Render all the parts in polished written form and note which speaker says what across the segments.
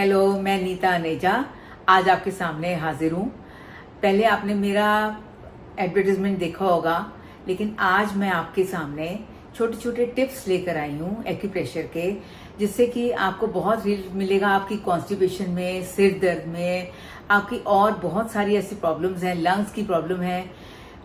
Speaker 1: Hello, मैं नीता अनेजा आज आपके सामने हाजिर हूँ। पहले आपने मेरा एडवर्टाइजमेंट देखा होगा, लेकिन आज मैं आपके सामने छोटे छोटे टिप्स लेकर आई हूँ एक्यूप्रेशर के, जिससे कि आपको बहुत रिलीफ मिलेगा आपकी कॉन्स्टिपेशन में, सिर दर्द में, आपकी और बहुत सारी ऐसी प्रॉब्लम्स हैं, लंग्स की प्रॉब्लम है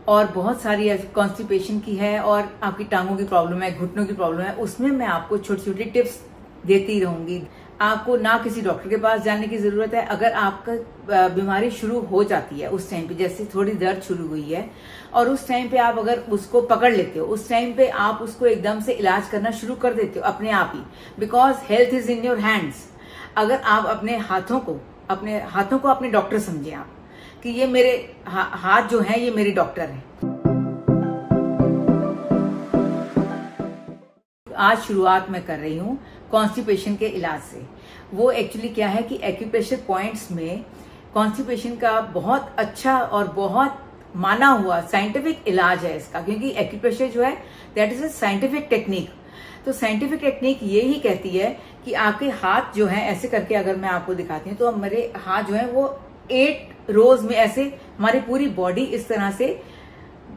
Speaker 1: और बहुत सारी कॉन्स्टिपेशन की है और आपकी टांगों की प्रॉब्लम है, घुटनों की प्रॉब्लम है। उसमें मैं आपको छोटी छोटी टिप्स देती रहूंगी। आपको ना किसी डॉक्टर के पास जाने की जरूरत है। अगर आपका बीमारी शुरू हो जाती है उस टाइम पे, जैसे थोड़ी दर्द शुरू हुई है और उस टाइम पे आप अगर उसको पकड़ लेते हो, उस टाइम पे आप उसको एकदम से इलाज करना शुरू कर देते हो अपने आप ही, because health is in your hands. अगर आप अपने हाथों को अपने डॉक्टर समझे, आप कि ये मेरे हाथ जो है ये मेरे डॉक्टर है। आज शुरुआत मैं कर रही हूँ कॉन्स्टिपेशन के इलाज से। वो एक्चुअली क्या है कि एक्यूप्रेशर पॉइंट्स में कॉन्स्टिपेशन का बहुत अच्छा और बहुत माना हुआ साइंटिफिक इलाज है इसका, क्योंकि एक्यूप्रेशर जो है that is a scientific technique. तो साइंटिफिक टेक्निक ये ही कहती है कि आपके हाथ जो है ऐसे करके, अगर मैं आपको दिखाती हूँ तो हमारे हाथ जो है वो 8 रोज में ऐसे, हमारी पूरी बॉडी इस तरह से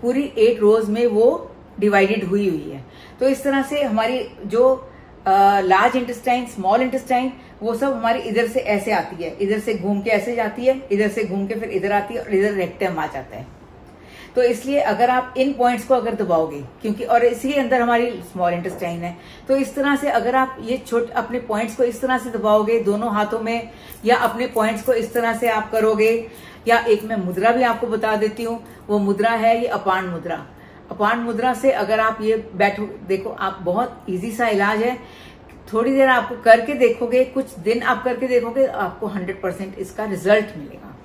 Speaker 1: पूरी 8 रोज में वो डिवाइडेड हुई है। तो इस तरह से हमारी जो लार्ज इंटेस्टाइन, स्मॉल इंटेस्टाइन, वो सब हमारी इधर से ऐसे आती है, इधर से घूम के ऐसे जाती है, इधर से घूम के फिर इधर आती है और इधर रेक्टम आ जाता है। तो इसलिए अगर आप इन पॉइंट्स को अगर दबाओगे, क्योंकि और इसी अंदर हमारी स्मॉल इंटेस्टाइन है, तो इस तरह से अगर आप ये अपने पॉइंट्स को इस तरह से दबाओगे दोनों हाथों में, या अपने पॉइंट्स को इस तरह से आप करोगे, या एक मैं मुद्रा भी आपको बता देती हूँ, वो मुद्रा है ये अपान मुद्रा। अपान मुद्रा से अगर आप ये बैठो, देखो आप, बहुत इजी सा इलाज है। थोड़ी देर आपको करके देखोगे, कुछ दिन आप करके देखोगे, आपको 100% इसका रिजल्ट मिलेगा।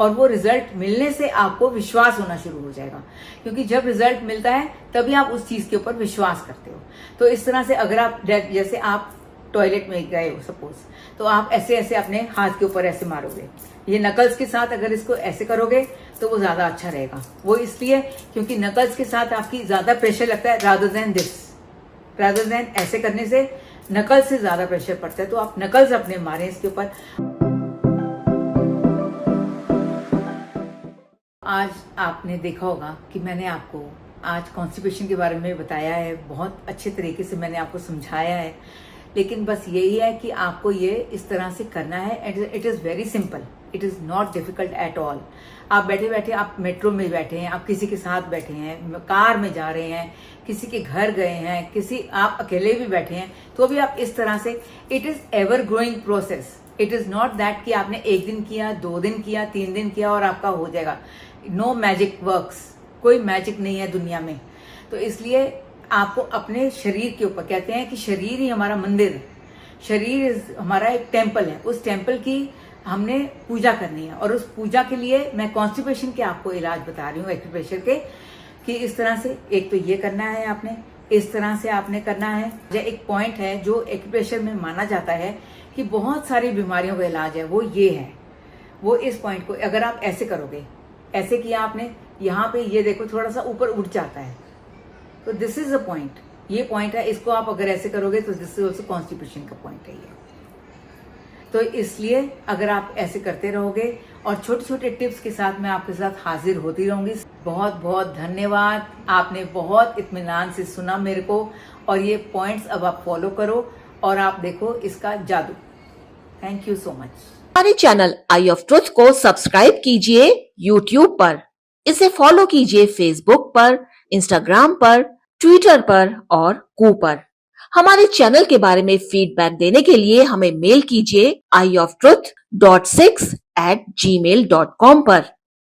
Speaker 1: और वो रिजल्ट मिलने से आपको विश्वास होना शुरू हो जाएगा, क्योंकि जब रिजल्ट मिलता है तभी आप उस चीज के ऊपर विश्वास करते हो। तो इस तरह से अगर आप, जैसे आप टॉयलेट में गए हो सपोज, तो आप ऐसे ऐसे अपने हाथ के ऊपर ऐसे मारोगे, ये नकल्स के साथ अगर इसको ऐसे करोगे तो वो ज्यादा अच्छा रहेगा। वो इसलिए क्योंकि नकल्स के साथ आपकी ज्यादा प्रेशर लगता है रादर देन ऐसे करने से नकल्स से ज्यादा प्रेशर पड़ता है। तो आप नकल्स अपने मारें इसके ऊपर। आज आपने देखा होगा कि मैंने आपको आज कॉन्स्टिपेशन के बारे में बताया है, बहुत अच्छे तरीके से मैंने आपको समझाया है। लेकिन बस यही है कि आपको ये इस तरह से करना है। It is very simple, it is not difficult at all. आप बैठे बैठे, आप मेट्रो में बैठे हैं, आप किसी के साथ बैठे हैं, कार में जा रहे हैं, किसी के घर गए हैं, आप अकेले भी बैठे हैं, तो भी आप इस तरह से, it is ever growing process. It is not that कि आपने 1 दिन किया, 2 दिन किया, 3 दिन किया और आपका हो जाएगा। नो मैजिक वर्क्स, कोई मैजिक नहीं है दुनिया में। तो इसलिए आपको अपने शरीर के ऊपर, कहते हैं कि शरीर ही हमारा मंदिर है, शरीर हमारा एक टेम्पल है, उस टेम्पल की हमने पूजा करनी है। और उस पूजा के लिए मैं कॉन्स्टिपेशन के आपको इलाज बता रही हूँ एक्यूप्रेशर के, कि इस तरह से एक तो ये करना है आपने, इस तरह से आपने करना है। एक पॉइंट है जो एक्यूप्रेशर में माना जाता है कि बहुत सारी बीमारियों का इलाज है, वो ये है। वो इस पॉइंट को अगर आप ऐसे करोगे, ऐसे किया आपने, यहाँ पे ये देखो थोड़ा सा ऊपर उठ जाता है, तो दिस इज अ पॉइंट, ये पॉइंट है। इसको आप अगर ऐसे करोगे तो दिस इज ऑल्सो कॉन्स्टिपेशन का पॉइंट है ये। तो इसलिए अगर आप ऐसे करते रहोगे और छोटे छोटे टिप्स के साथ मैं आपके साथ हाजिर होती रहूंगी। बहुत बहुत धन्यवाद, आपने बहुत इत्मीनान से सुना मेरे को, और ये पॉइंट्स अब आप फॉलो करो और आप देखो इसका जादू। Thank you so much.
Speaker 2: हमारे चैनल आई ऑफ ट्रुथ को सब्सक्राइब कीजिए YouTube पर, इसे फॉलो कीजिए Facebook पर, Instagram पर, Twitter पर और कू पर। हमारे चैनल के बारे में फीडबैक देने के लिए हमें मेल कीजिए ioftruth.6@gmail.com पर।